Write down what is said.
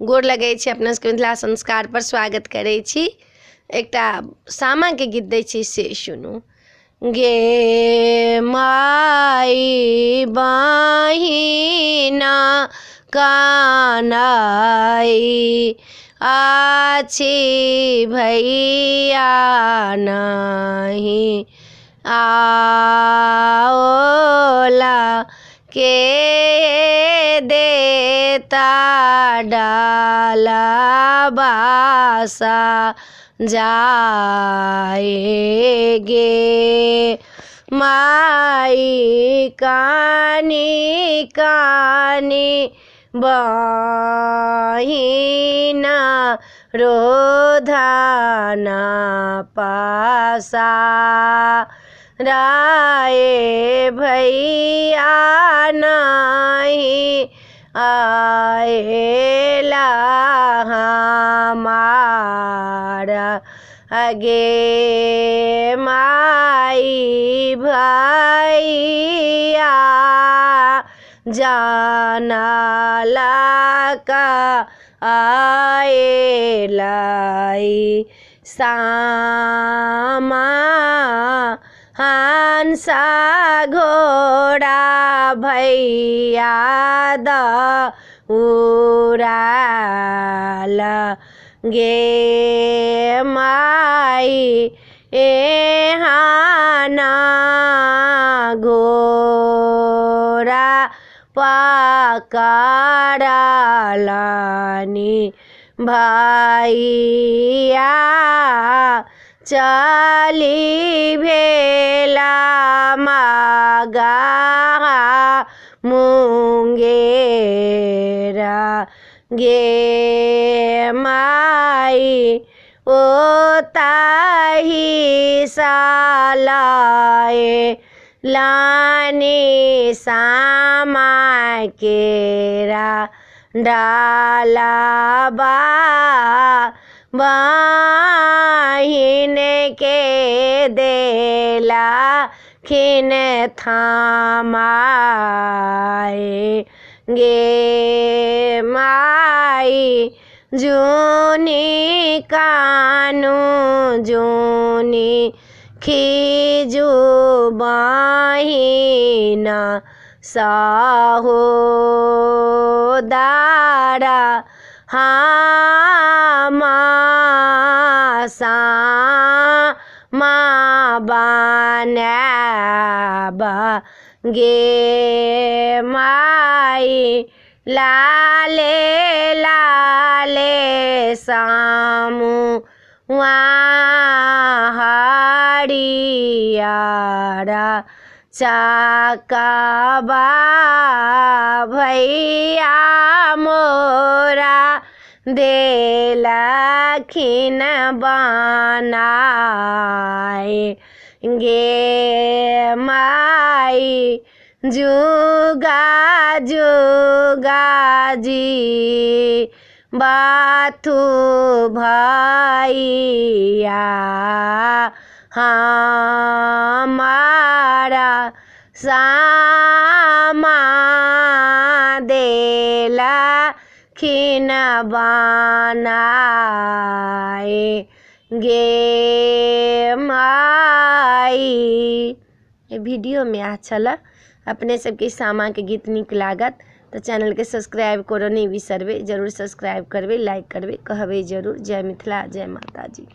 गोर लगै छी अपना सबके मिथिला संस्कार पर स्वागत करै छी। एकटा सामा के गीत दै छी से सुनू। गे माई बहिना कानाई आछि भैया नहीं आओला के देता डाला बासा जाएगे माई कानी कानी बहिना रोधाना पासा राये भैया नहीं आएला हमारा अगे माई भैया जाना लाका आएलाई सामा हंसा घोड़ा भैया दौड़ाला गे माई एहाना घोड़ा पकड़ालानी भैया चली भेला मागा मुंगेरा गे माई ओ ताही सालाए लानी सामा केरा डाला बा बहिन के देला खिन थामाए गे माई जूनी कानू जूनी खीजू बहिना साहो दारा हामासा माँ बनाबा गे माई लाले लाले सामू हरियारा चाकबा भैया मोरा देलखिन बनाए गे माई जुगा जुगा जी बाथू भैया हमारा सामा देला खिन बनाए गे माई। ये वीडियो में अच्छा लग अपने सबके सामा के गीत निक लागत तो चैनल के सब्सक्राइब करो नहीं बिसरबे, जरूर सब्सक्राइब करबे, लाइक करबे, कहबे जरूर। जय मिथिला, जय माता जी।